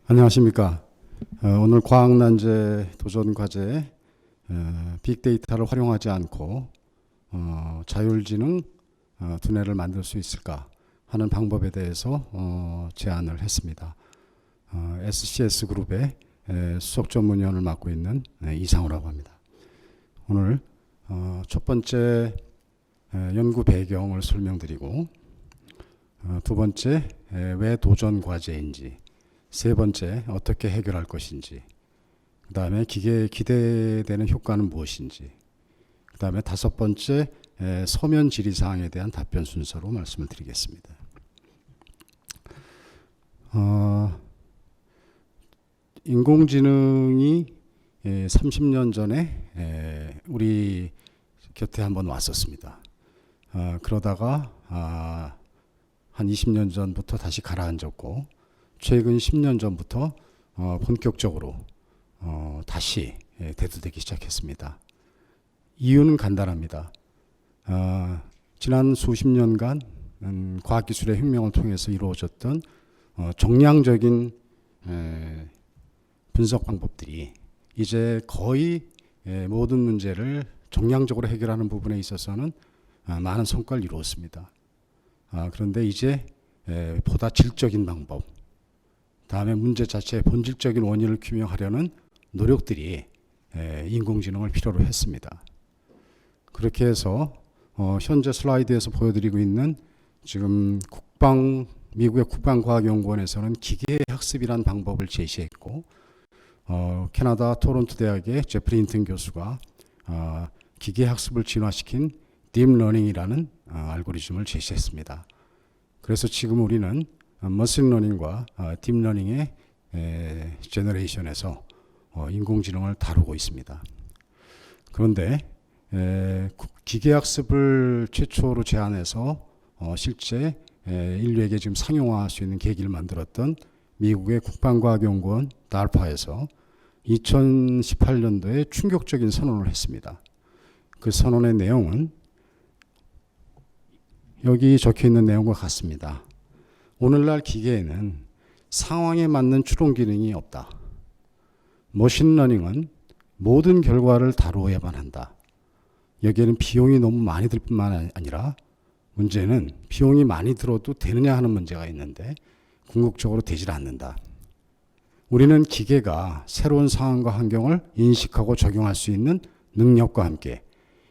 안녕하십니까. 오늘 과학난제 도전과제에 빅데이터를 활용하지 않고 자율지능 두뇌를 만들 수 있을까 하는 방법에 대해서 제안을 했습니다. SCS 그룹의 수석 전문위원을 맡고 있는 이상우라고 합니다. 오늘 첫 번째 연구 배경을 설명드리고, 두 번째 왜 도전과제인지, 세 번째 어떻게 해결할 것인지, 그 다음에 기계에 기대되는 효과는 무엇인지, 그 다음에 다섯 번째 서면 질의사항에 대한 답변 순서로 말씀을 드리겠습니다. 인공지능이 30년 전에 우리 곁에 한번 왔었습니다. 그러다가 한 20년 전부터 다시 가라앉았고, 최근 10년 전부터 본격적으로 다시 대두되기 시작했습니다. 이유는 간단합니다. 지난 수십 년간 과학기술의 혁명을 통해서 이루어졌던 정량적인 분석 방법들이 이제 거의 모든 문제를 정량적으로 해결하는 부분에 있어서는 많은 성과를 이루었습니다. 그런데 이제 보다 질적인 방법, 다음에 문제 자체의 본질적인 원인을 규명하려는 노력들이 인공지능을 필요로 했습니다. 그렇게 해서 현재 슬라이드에서 보여드리고 있는 지금 미국의 국방과학연구원에서는 기계학습이라는 방법을 제시했고, 캐나다 토론토 대학의 제프리 힌튼 교수가 기계학습을 진화시킨 딥러닝이라는 알고리즘을 제시했습니다. 그래서 지금 우리는 머신러닝과 딥러닝의 제너레이션에서 인공지능을 다루고 있습니다. 그런데 기계학습을 최초로 제안해서 실제 인류에게 지금 상용화할 수 있는 계기를 만들었던 미국의 국방과학연구원 DARPA에서 2018년도에 충격적인 선언을 했습니다. 그 선언의 내용은 여기 적혀있는 내용과 같습니다. 오늘날 기계에는 상황에 맞는 추론 기능이 없다. 머신러닝은 모든 결과를 다루어야만 한다. 여기에는 비용이 너무 많이 들 뿐만 아니라 문제는 비용이 많이 들어도 되느냐 하는 문제가 있는데 궁극적으로 되질 않는다. 우리는 기계가 새로운 상황과 환경을 인식하고 적용할 수 있는 능력과 함께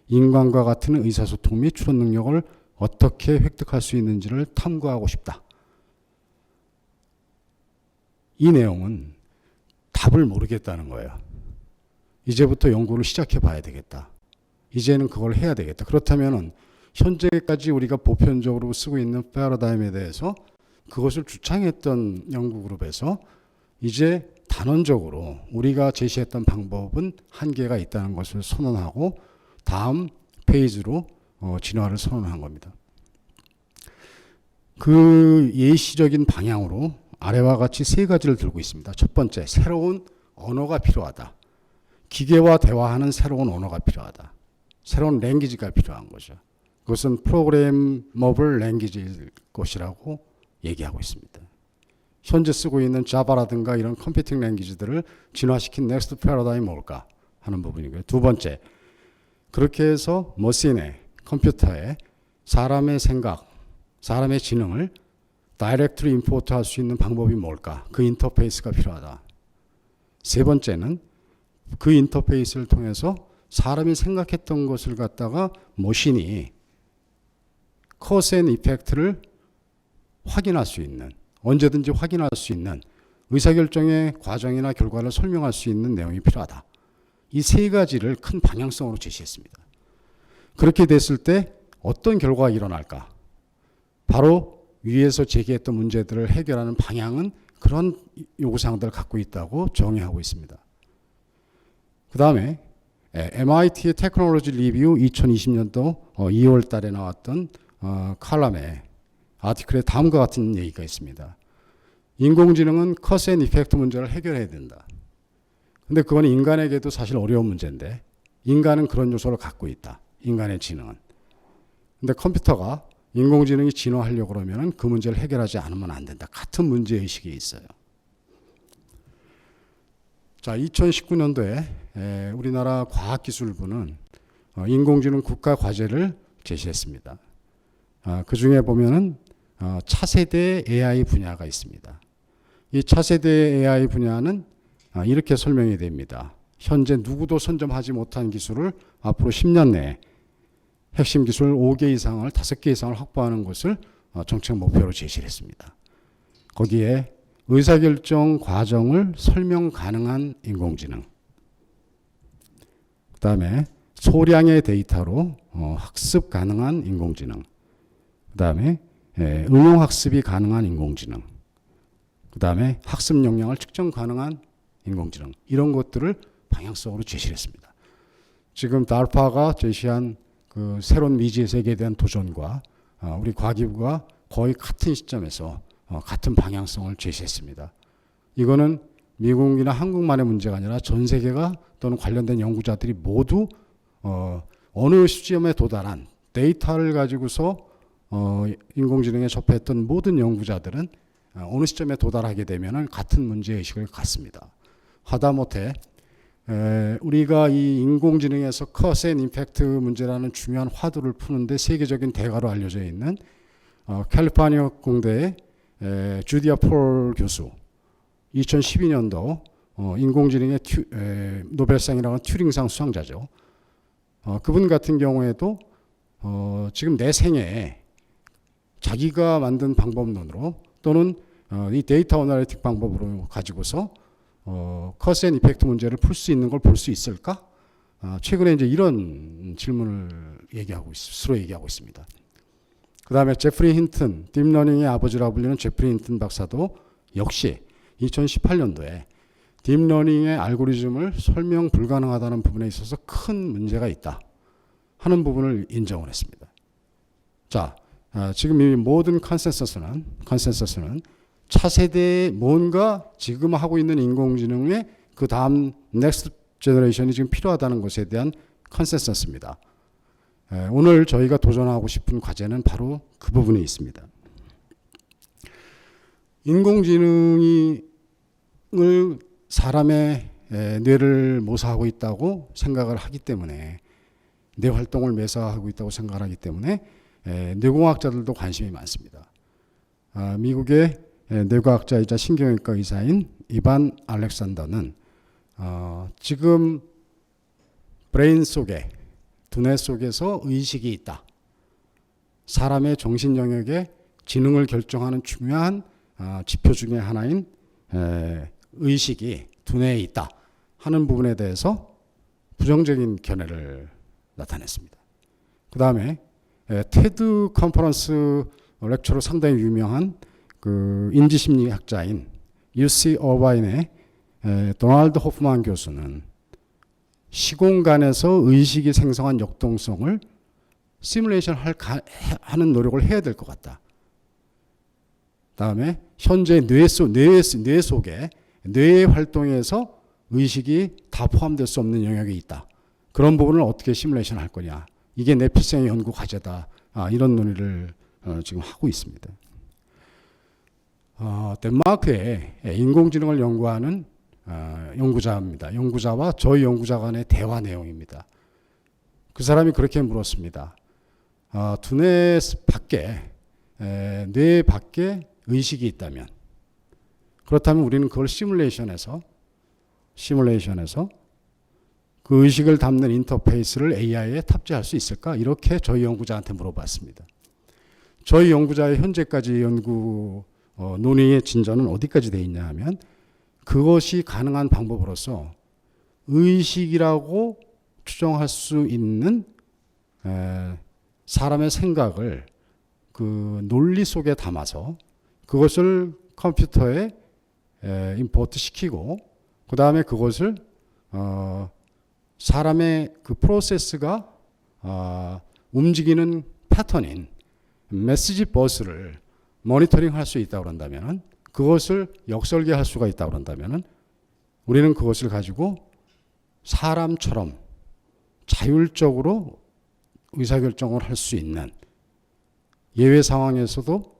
인간과 같은 의사소통 및 추론 능력을 어떻게 획득할 수 있는지를 탐구하고 싶다. 이 내용은 답을 모르겠다는 거예요. 이제부터 연구를 시작해 봐야 되겠다. 이제는 그걸 해야 되겠다. 그렇다면 현재까지 우리가 보편적으로 쓰고 있는 패러다임에 대해서 그것을 주창했던 연구그룹에서 이제 단언적으로 우리가 제시했던 방법은 한계가 있다는 것을 선언하고 다음 페이지로 진화를 선언한 겁니다. 그 예시적인 방향으로 아래와 같이 세 가지를 들고 있습니다. 첫 번째, 새로운 언어가 필요하다. 기계와 대화하는 새로운 언어가 필요하다. 새로운 랭귀지가 필요한 거죠. 그것은 프로그래머블 랭귀지일 것이라고 얘기하고 있습니다. 현재 쓰고 있는 자바라든가 이런 컴퓨팅 랭귀지들을 진화시킨 넥스트 패러다임이 뭘까 하는 부분이고요. 두 번째, 그렇게 해서 머신에, 컴퓨터에 사람의 생각, 사람의 지능을 다이렉트로 임포트 할 수 있는 방법이 뭘까? 그 인터페이스가 필요하다. 세 번째는 그 인터페이스를 통해서 사람이 생각했던 것을 갖다가 머신이 커스 앤 이펙트를 확인할 수 있는, 언제든지 확인할 수 있는 의사결정의 과정이나 결과를 설명할 수 있는 내용이 필요하다. 이 세 가지를 큰 방향성으로 제시했습니다. 그렇게 됐을 때 어떤 결과가 일어날까? 바로 위에서 제기했던 문제들을 해결하는 방향은 그런 요구사항들을 갖고 있다고 정의하고 있습니다. 그 다음에 MIT의 테크놀로지 리뷰 2020년도 2월 달에 나왔던 칼럼에 아티클에 다음과 같은 얘기가 있습니다. 인공지능은 커스 앤 이펙트 문제를 해결해야 된다. 근데 그건 인간에게도 사실 어려운 문제인데 인간은 그런 요소를 갖고 있다. 인간의 지능은. 근데 컴퓨터가 인공지능이 진화하려고 그러면 그 문제를 해결하지 않으면 안 된다. 같은 문제의식이 있어요. 자, 2019년도에 우리나라 과학기술부는 인공지능 국가 과제를 제시했습니다. 그 중에 보면은 차세대 AI 분야가 있습니다. 이 차세대 AI 분야는 이렇게 설명이 됩니다. 현재 누구도 선점하지 못한 기술을 앞으로 10년 내에 핵심 기술 5개 이상을 5개 이상을 확보하는 것을 정책 목표로 제시를 했습니다. 거기에 의사결정 과정을 설명 가능한 인공지능, 그 다음에 소량의 데이터로 학습 가능한 인공지능, 그 다음에 응용학습이 가능한 인공지능, 그 다음에 학습 역량을 측정 가능한 인공지능, 이런 것들을 방향성으로 제시를 했습니다. 지금 DARPA가 제시한 그 새로운 미지의 세계에 대한 도전과 우리 과기부가 거의 같은 시점에서 같은 방향성을 제시했습니다. 이거는 미국이나 한국만의 문제가 아니라 전 세계가 또는 관련된 연구자들이 모두 어느 시점에 도달한 데이터를 가지고서 인공지능에 접했던 모든 연구자들은 어느 시점에 도달하게 되면 같은 문제의식을 갖습니다. 하다못해 우리가 이 인공지능에서 커스 앤 임팩트 문제라는 중요한 화두를 푸는데 세계적인 대가로 알려져 있는 캘리포니아 공대의 주디아 폴 교수, 2012년도 인공지능의 노벨상이라는 튜링상 수상자죠. 그분 같은 경우에도 지금 내 생애에 자기가 만든 방법론으로 또는 이 데이터 어널리틱 방법으로 가지고서 커스 앤 이펙트 문제를 풀 수 있는 걸 볼 수 있을까? 최근에 이제 이런 질문을 스스로 얘기하고 있습니다. 그 다음에 제프리 힌튼, 딥러닝의 아버지라고 불리는 제프리 힌튼 박사도 역시 2018년도에 딥러닝의 알고리즘을 설명 불가능하다는 부분에 있어서 큰 문제가 있다 하는 부분을 인정을 했습니다. 자, 지금 이 모든 컨센서스는 차세대의 뭔가 지금 하고 있는 인공지능의 그 다음 넥스트 제너레이션이 지금 필요하다는 것에 대한 컨센서스입니다. 오늘 저희가 도전하고 싶은 과제는 바로 그 부분에 있습니다. 인공지능을 사람의 뇌를 모사하고 있다고 생각을 하기 때문에, 뇌 활동을 묘사하고 있다고 생각을 하기 때문에 뇌공학자들도 관심이 많습니다. 미국의 뇌과학자이자 신경외과 의사인 이반 알렉산더는 지금 브레인 속에, 두뇌 속에서 의식이 있다. 사람의 정신 영역의 지능을 결정하는 중요한 지표 중에 하나인 의식이 두뇌에 있다 하는 부분에 대해서 부정적인 견해를 나타냈습니다. 그 다음에 테드 컨퍼런스 렉처로 상당히 유명한 그 인지심리학자인 UC 어바인의 도널드 호프만 교수는 시공간에서 의식이 생성한 역동성을 시뮬레이션 하는 노력을 해야 될 것 같다. 다음에 현재 뇌 속에 뇌의 활동에서 의식이 다 포함될 수 없는 영역이 있다. 그런 부분을 어떻게 시뮬레이션 할 거냐. 이게 내 필생의 연구 과제다. 이런 논의를 지금 하고 있습니다. 덴마크에 인공지능을 연구하는 연구자입니다. 연구자와 저희 연구자 간의 대화 내용입니다. 그 사람이 그렇게 물었습니다. 두뇌 밖에, 뇌 밖에 의식이 있다면, 그렇다면 우리는 그걸 시뮬레이션에서 그 의식을 담는 인터페이스를 AI에 탑재할 수 있을까? 이렇게 저희 연구자한테 물어봤습니다. 저희 연구자의 현재까지 연구 논의의 진전은 어디까지 되어 있냐 하면, 그것이 가능한 방법으로서 의식이라고 추정할 수 있는 사람의 생각을 그 논리 속에 담아서 그것을 컴퓨터에 임포트 시키고, 그 다음에 그것을 사람의 그 프로세스가 움직이는 패턴인 메시지 버스를 모니터링 할 수 있다고 한다면, 그것을 역설계할 수가 있다고 한다면, 우리는 그것을 가지고 사람처럼 자율적으로 의사결정을 할 수 있는, 예외 상황에서도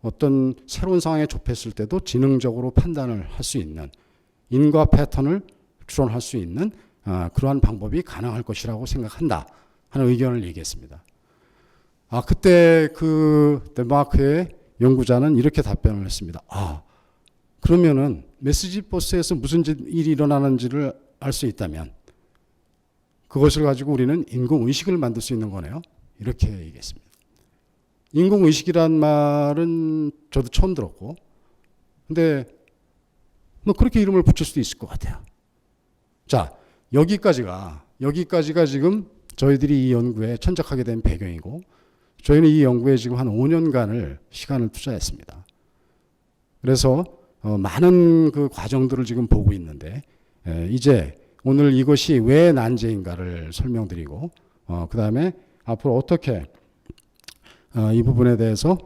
어떤 새로운 상황에 접했을 때도 지능적으로 판단을 할 수 있는 인과 패턴을 추론할 수 있는 그러한 방법이 가능할 것이라고 생각한다 하는 의견을 얘기했습니다. 그때 그 덴마크의 연구자는 이렇게 답변을 했습니다. 그러면은 메시지 버스에서 무슨 일이 일어나는지를 알 수 있다면 그것을 가지고 우리는 인공의식을 만들 수 있는 거네요. 이렇게 얘기했습니다. 인공의식이란 말은 저도 처음 들었고, 근데 뭐 그렇게 이름을 붙일 수도 있을 것 같아요. 자, 여기까지가 지금 저희들이 이 연구에 천착하게 된 배경이고, 저희는 이 연구에 지금 한 5년간을 시간을 투자했습니다. 그래서 많은 그 과정들을 지금 보고 있는데, 이제 오늘 이것이 왜 난제인가를 설명드리고, 그 다음에 앞으로 어떻게 이 부분에 대해서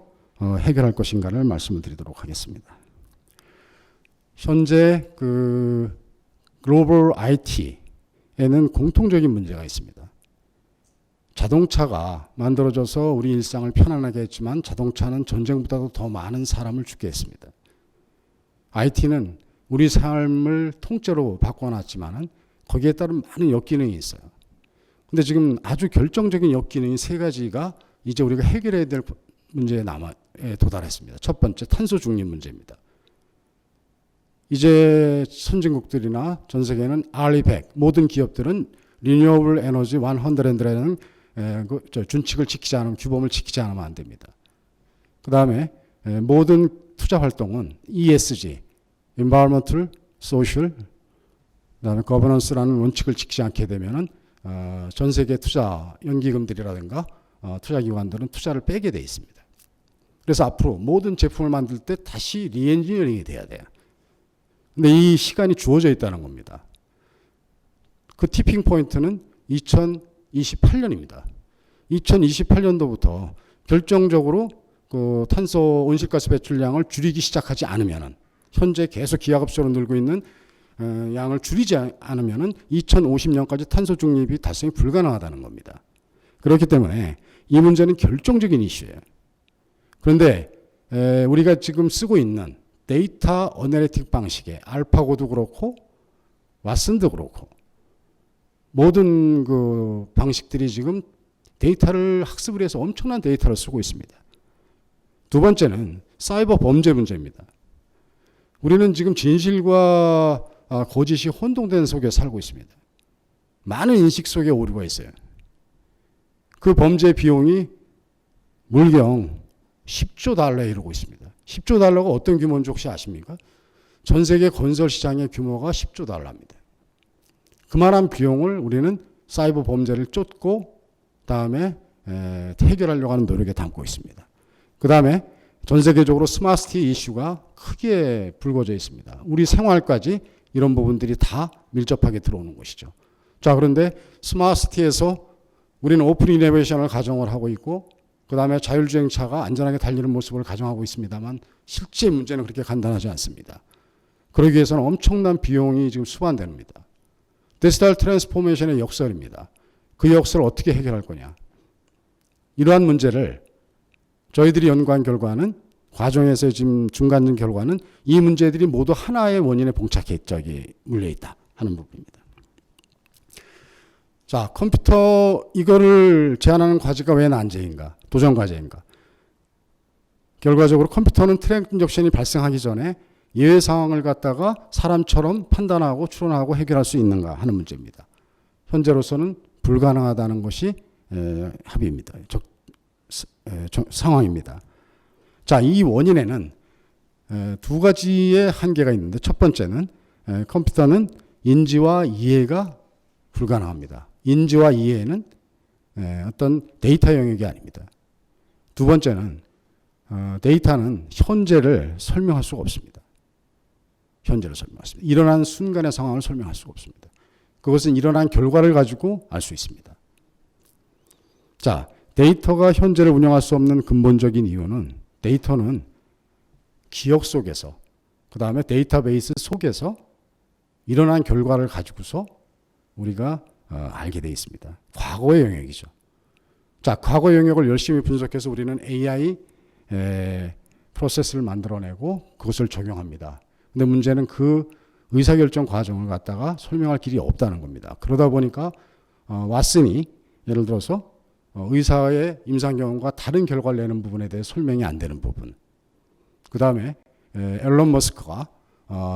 해결할 것인가를 말씀을 드리도록 하겠습니다. 현재 그 글로벌 IT에는 공통적인 문제가 있습니다. 자동차가 만들어져서 우리 일상을 편안하게 했지만 자동차는 전쟁보다도 더 많은 사람을 죽게 했습니다. IT는 우리 삶을 통째로 바꿔놨지만은 거기에 따른 많은 역기능이 있어요. 근데 지금 아주 결정적인 역기능이 세 가지가 이제 우리가 해결해야 될 문제에 도달했습니다. 첫 번째, 탄소 중립 문제입니다. 이제 선진국들이나 전 세계는 RE100, 모든 기업들은 Renewable Energy 100라는 준칙을 지키지 않으면, 규범을 지키지 않으면 안 됩니다. 그 다음에 모든 투자 활동은 ESG, Environmental, Social, 그 다음에 Governance라는 원칙을 지키지 않게 되면은 전 세계 투자 연기금들이라든가 투자기관들은 투자를 빼게 돼 있습니다. 그래서 앞으로 모든 제품을 만들 때 다시 리엔지니어링이 돼야 돼요. 근데 이 시간이 주어져 있다는 겁니다. 그 티핑 포인트는 2028년입니다. 2028년도부터 결정적으로 그 탄소 온실가스 배출량을 줄이기 시작하지 않으면은, 현재 계속 기하급수로 늘고 있는 양을 줄이지 않으면은 2050년까지 탄소 중립이 달성이 불가능하다는 겁니다. 그렇기 때문에 이 문제는 결정적인 이슈예요. 그런데 우리가 지금 쓰고 있는 데이터 어널리틱 방식의 알파고도 그렇고 왓슨도 그렇고 모든 그 방식들이 지금 데이터를 학습을 해서 엄청난 데이터를 쓰고 있습니다. 두 번째는 사이버 범죄 문제입니다. 우리는 지금 진실과 거짓이 혼동된 속에 살고 있습니다. 많은 인식 속에 오류가 있어요. 그 범죄 비용이 물경 10조 달러에 이르고 있습니다. 10조 달러가 어떤 규모인지 혹시 아십니까? 전 세계 건설 시장의 규모가 10조 달러입니다. 그만한 비용을 우리는 사이버 범죄를 쫓고 다음에 해결하려고 하는 노력에 담고 있습니다. 그 다음에 전 세계적으로 스마트시티 이슈가 크게 불거져 있습니다. 우리 생활까지 이런 부분들이 다 밀접하게 들어오는 것이죠. 자, 그런데 스마트시티에서 우리는 오픈 이노베이션을 가정을 하고 있고, 그 다음에 자율주행차가 안전하게 달리는 모습을 가정하고 있습니다만 실제 문제는 그렇게 간단하지 않습니다. 그러기 위해서는 엄청난 비용이 지금 수반됩니다. 디지털 트랜스포메이션의 역설입니다. 그 역설을 어떻게 해결할 거냐. 이러한 문제를 저희들이 연구한 결과는, 과정에서 지금 중간 결과는 이 문제들이 모두 하나의 원인에 봉착해 물려있다 하는 부분입니다. 자, 컴퓨터 이거를 제안하는 과제가 왜 난제인가? 도전 과제인가? 결과적으로 컴퓨터는 트랜잭션이 발생하기 전에 예외 상황을 갖다가 사람처럼 판단하고 추론하고 해결할 수 있는가 하는 문제입니다. 현재로서는 불가능하다는 것이 합의입니다. 상황입니다. 자, 이 원인에는 두 가지의 한계가 있는데, 첫 번째는 컴퓨터는 인지와 이해가 불가능합니다. 인지와 이해는 어떤 데이터 영역이 아닙니다. 두 번째는 데이터는 현재를 설명할 수가 없습니다. 현재를 설명할 수 없습니다. 일어난 순간의 상황을 설명할 수가 없습니다. 그것은 일어난 결과를 가지고 알 수 있습니다. 자, 데이터가 현재를 운영할 수 없는 근본적인 이유는, 데이터는 기억 속에서, 그 다음에 데이터베이스 속에서 일어난 결과를 가지고서 우리가 알게 되어 있습니다. 과거의 영역이죠. 자, 과거 영역을 열심히 분석해서 우리는 AI 프로세스를 만들어내고 그것을 적용합니다. 근데 문제는 그 의사결정 과정을 갖다가 설명할 길이 없다는 겁니다. 그러다 보니까 왓슨이 예를 들어서 의사의 임상 경험과 다른 결과를 내는 부분에 대해 설명이 안 되는 부분. 그 다음에 앨런 머스크가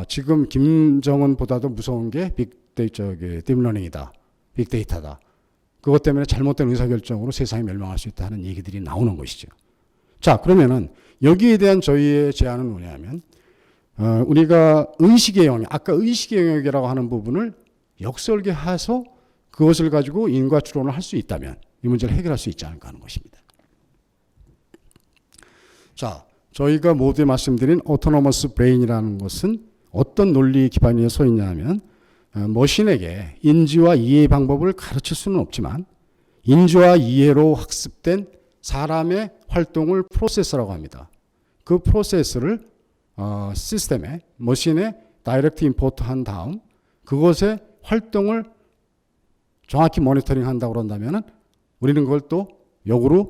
지금 김정은보다도 무서운 게 딥러닝이다. 빅데이터다. 그것 때문에 잘못된 의사결정으로 세상이 멸망할 수 있다 하는 얘기들이 나오는 것이죠. 자, 그러면은 여기에 대한 저희의 제안은 뭐냐면 우리가 의식의 영역, 아까 의식의 영역이라고 하는 부분을 역설계해서 그것을 가지고 인과 추론을 할 수 있다면 이 문제를 해결할 수 있지 않을까 하는 것입니다. 자, 저희가 모두에 말씀드린 오토노머스 브레인이라는 것은 어떤 논리 기반에 서 있냐 하면 머신에게 인지와 이해의 방법을 가르칠 수는 없지만 인지와 이해로 학습된 사람의 활동을 프로세스라고 합니다. 그 프로세스를 시스템에 머신에 다이렉트 임포트 한 다음 그것의 활동을 정확히 모니터링 한다고 그런다면 우리는 그걸 또 역으로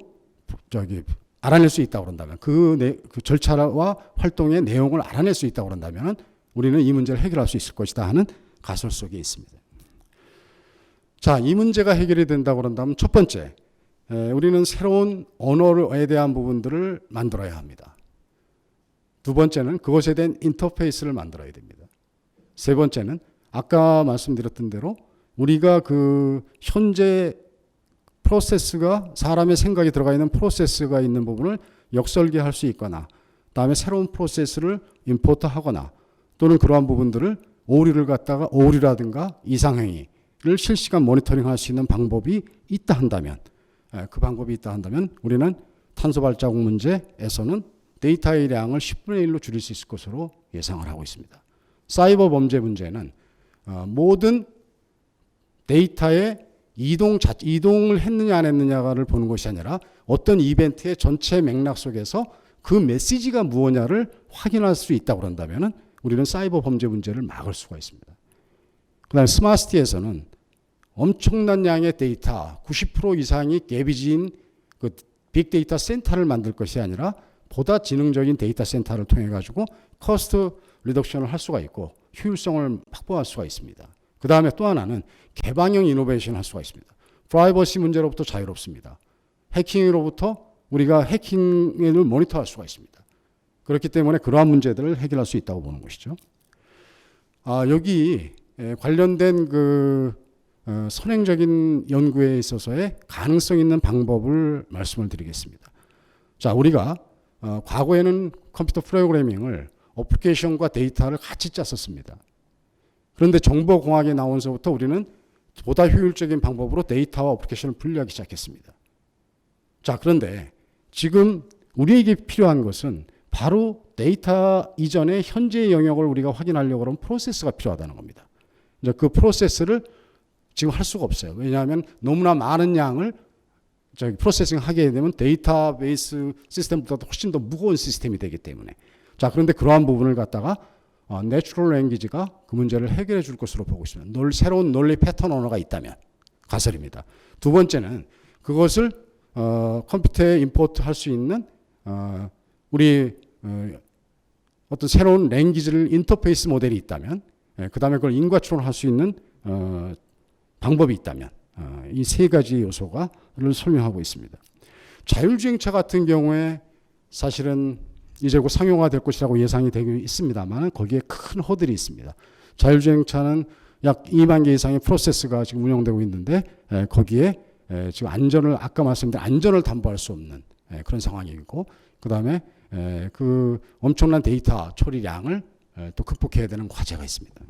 알아낼 수 있다고 그런다면 그 절차와 활동의 내용을 알아낼 수 있다고 그런다면 우리는 이 문제를 해결할 수 있을 것이다 하는 가설 속에 있습니다. 자, 이 문제가 해결이 된다고 그런다면 첫 번째, 우리는 새로운 언어에 대한 부분들을 만들어야 합니다. 두 번째는 그것에 대한 인터페이스를 만들어야 됩니다. 세 번째는 아까 말씀드렸던 대로 우리가 그 현재 프로세스가 사람의 생각이 들어가 있는 프로세스가 있는 부분을 역설계할 수 있거나 다음에 새로운 프로세스를 임포트하거나 또는 그러한 부분들을 오류라든가 이상행위를 실시간 모니터링할 수 있는 방법이 있다 한다면 그 방법이 있다 한다면 우리는 탄소 발자국 문제에서는 데이터의 양을 10분의 1로 줄일 수 있을 것으로 예상을 하고 있습니다. 사이버 범죄 문제는 모든 데이터의 이동을 했느냐 안 했느냐를 보는 것이 아니라 어떤 이벤트의 전체 맥락 속에서 그 메시지가 무엇냐를 확인할 수 있다고 그런다면 우리는 사이버 범죄 문제를 막을 수가 있습니다. 그 다음에 스마트시티에서는 엄청난 양의 데이터, 90% 이상이 깨비진 그 빅데이터 센터를 만들 것이 아니라 보다 지능적인 데이터 센터를 통해 가지고 커스트 리덕션을 할 수가 있고 효율성을 확보할 수가 있습니다. 그 다음에 또 하나는 개방형 이노베이션을 할 수가 있습니다. 프라이버시 문제로부터 자유롭습니다. 해킹으로부터 우리가 해킹을 모니터할 수가 있습니다. 그렇기 때문에 그러한 문제들을 해결할 수 있다고 보는 것이죠. 여기 관련된 그 선행적인 연구에 있어서의 가능성 있는 방법을 말씀을 드리겠습니다. 자, 우리가 과거에는 컴퓨터 프로그래밍을 어플리케이션과 데이터를 같이 짰었습니다. 그런데 정보공학이 나오면서부터 우리는 보다 효율적인 방법으로 데이터와 어플리케이션을 분리하기 시작했습니다. 자, 그런데 지금 우리에게 필요한 것은 바로 데이터 이전의 현재의 영역을 우리가 확인하려고 하면 프로세스가 필요하다는 겁니다. 이제 그 프로세스를 지금 할 수가 없어요. 왜냐하면 너무나 많은 양을 프로세싱 하게 되면 데이터베이스 시스템보다 훨씬 더 무거운 시스템이 되기 때문에. 자, 그런데 그러한 부분을 갖다가 내추럴 랭귀지가 그 문제를 해결해 줄 것으로 보고 있습니다. 새로운 논리 패턴 언어가 있다면 가설입니다. 두 번째는 그것을 컴퓨터에 임포트 할 수 있는 우리 어떤 새로운 랭귀지를 인터페이스 모델이 있다면 그 다음에 그걸 인과추론할 수 있는 방법이 있다면 이 세 가지 요소를 설명하고 있습니다. 자율주행차 같은 경우에 사실은 이제 곧 상용화될 것이라고 예상이 되고 있습니다만 거기에 큰 허들이 있습니다. 자율주행차는 약 2만 개 이상의 프로세스가 지금 운영되고 있는데 거기에 지금 아까 말씀드린 안전을 담보할 수 없는 그런 상황이고 그 다음에 그 엄청난 데이터 처리량을 또 극복해야 되는 과제가 있습니다.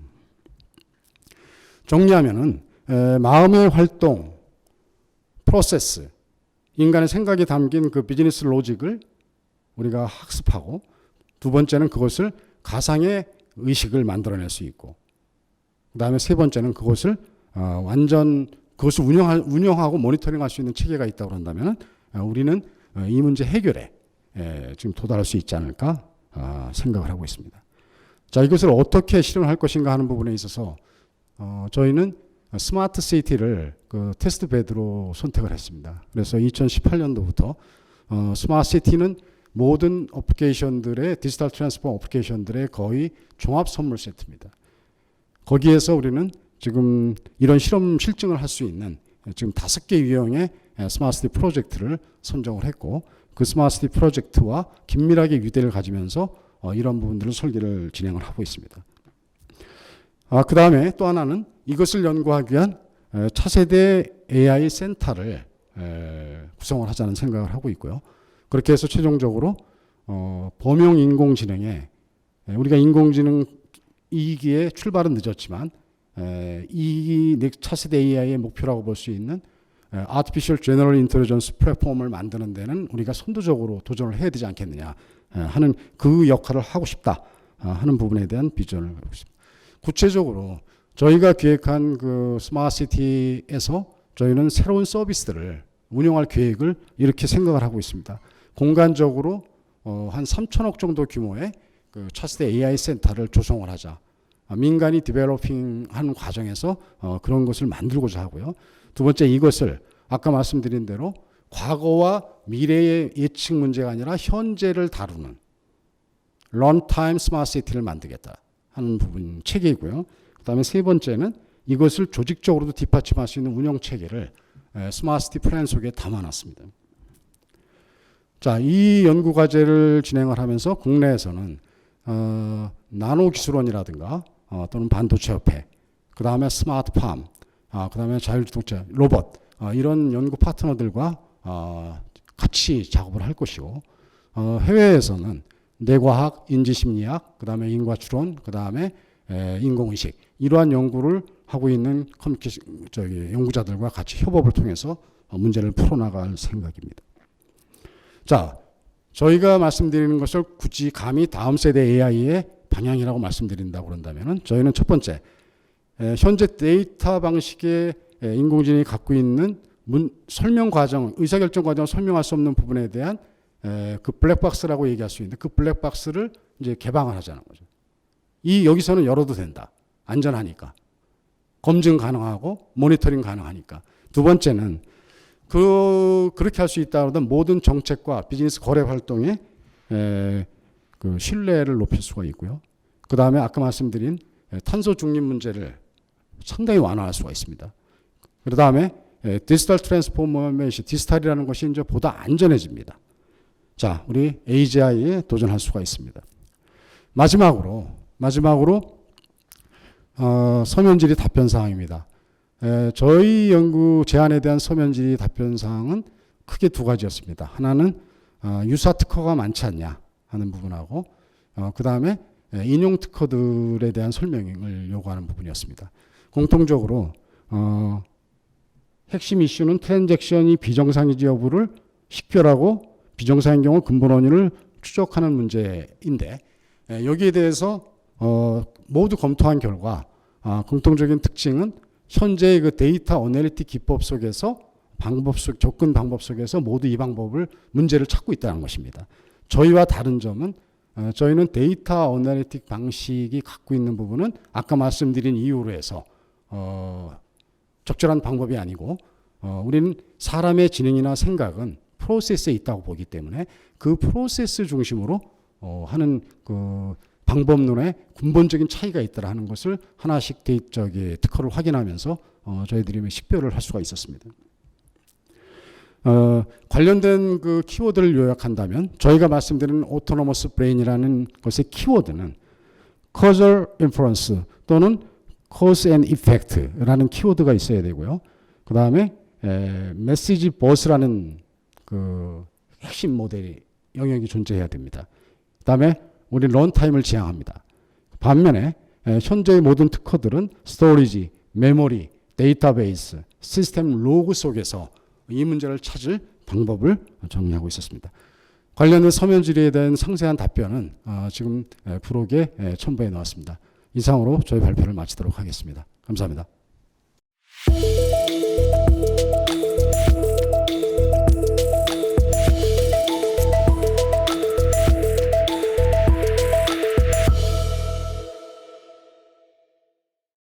정리하면은 마음의 활동, 프로세스, 인간의 생각이 담긴 그 비즈니스 로직을 우리가 학습하고 두 번째는 그것을 가상의 의식을 만들어낼 수 있고 그 다음에 세 번째는 그것을 그것을 운영하고 모니터링할 수 있는 체계가 있다고 한다면 우리는 이 문제 해결에 지금 도달할 수 있지 않을까 생각을 하고 있습니다. 자, 이것을 어떻게 실현할 것인가 하는 부분에 있어서 저희는 스마트 시티를 그 테스트 베드로 선택을 했습니다. 그래서 2018년도부터 스마트 시티는 모든 어플리케이션들의 디지털 트랜스포머 어플리케이션들의 거의 종합 선물 세트입니다. 거기에서 우리는 지금 이런 실험 실증을 할 수 있는 지금 5개 유형의 스마트시티 프로젝트를 선정을 했고 그 스마트시티 프로젝트와 긴밀하게 유대를 가지면서 이런 부분들을 설계를 진행을 하고 있습니다. 그 다음에 또 하나는 이것을 연구하기 위한 차세대 AI 센터를 구성을 하자는 생각을 하고 있고요. 그렇게 해서 최종적으로 범용 인공지능에 우리가 인공지능 2기의 출발은 늦었지만 이 차세대 AI의 목표라고 볼 수 있는 Artificial General Intelligence 플랫폼을 만드는 데는 우리가 선도적으로 도전을 해야 되지 않겠느냐 하는 그 역할을 하고 싶다 하는 부분에 대한 비전을 갖고 있습니다. 구체적으로 저희가 기획한 그 스마트시티에서 저희는 새로운 서비스들을 운영할 계획을 이렇게 생각을 하고 있습니다. 공간적으로 한 3천억 정도 규모의 그 차세대 AI 센터를 조성을 하자. 민간이 디벨로핑하는 과정에서 그런 것을 만들고자 하고요. 두 번째 이것을 아까 말씀드린 대로 과거와 미래의 예측 문제가 아니라 현재를 다루는 런타임 스마트 시티를 만들겠다 하는 부분 체계이고요. 그다음에 세 번째는 이것을 조직적으로도 뒷받침할 수 있는 운영 체계를 스마트 시티 플랜 속에 담아놨습니다. 자, 이 연구 과제를 진행을 하면서 국내에서는 나노기술원이라든가 또는 반도체협회, 그 다음에 스마트팜, 그 다음에 자율주동차, 로봇 이런 연구 파트너들과 같이 작업을 할 것이고 해외에서는 뇌과학, 인지심리학, 그 다음에 인과추론, 그 다음에 인공의식 이러한 연구를 하고 있는 연구자들과 같이 협업을 통해서 문제를 풀어나갈 생각입니다. 자, 저희가 말씀드리는 것을 굳이 감히 다음 세대 AI의 방향이라고 말씀드린다고 그런다면 저희는 첫 번째 현재 데이터 방식의 인공지능이 갖고 있는 설명 과정, 의사결정 과정을 설명할 수 없는 부분에 대한 그 블랙박스라고 얘기할 수 있는데 그 블랙박스를 이제 개방을 하자는 거죠. 여기서는 열어도 된다. 안전하니까. 검증 가능하고 모니터링 가능하니까. 두 번째는 그렇게 할 수 있다 그러면 모든 정책과 비즈니스 거래 활동에 그 신뢰를 높일 수가 있고요. 그 다음에 아까 말씀드린 탄소 중립 문제를 상당히 완화할 수가 있습니다. 그 다음에 디지털 트랜스포메이션, 디지털이라는 것이 이제 보다 안전해집니다. 자, 우리 AGI에 도전할 수가 있습니다. 마지막으로 서면질의 답변 사항입니다. 저희 연구 제안에 대한 서면질의 답변 사항은 크게 두 가지였습니다. 하나는 유사 특허가 많지 않냐 하는 부분하고 그 다음에 인용 특허들에 대한 설명을 요구하는 부분이었습니다. 공통적으로 핵심 이슈는 트랜잭션이 비정상인지 여부를 식별하고 비정상인 경우 근본 원인을 추적하는 문제인데 여기에 대해서 모두 검토한 결과 공통적인 특징은 현재의 그 데이터 어널리틱 기법 속에서 접근 방법 속에서 모두 이 문제를 찾고 있다는 것입니다. 저희와 다른 점은 저희는 데이터 어널리틱 방식이 갖고 있는 부분은 아까 말씀드린 이유로 해서 적절한 방법이 아니고 우리는 사람의 지능이나 생각은 프로세스에 있다고 보기 때문에 그 프로세스 중심으로 하는 그 방법론에 근본적인 차이가 있더라 하는 것을 하나씩 특허를 확인하면서 저희들이 식별을 할 수가 있었습니다. 관련된 그 키워드를 요약한다면 저희가 말씀드린 오토노머스 브레인이라는 것의 키워드는 causal inference 또는 cause and effect라는 키워드가 있어야 되고요. 그 다음에 메시지 버스라는 그 핵심 모델이 영역이 존재해야 됩니다. 그 다음에 우리 런타임을 지향합니다. 반면에 현재의 모든 특허들은 스토리지, 메모리, 데이터베이스, 시스템 로그 속에서 이 문제를 찾을 방법을 정리하고 있었습니다. 관련된 서면 질의에 대한 상세한 답변은 지금 부록에 첨부해 놓았습니다. 이상으로 저희 발표를 마치도록 하겠습니다. 감사합니다.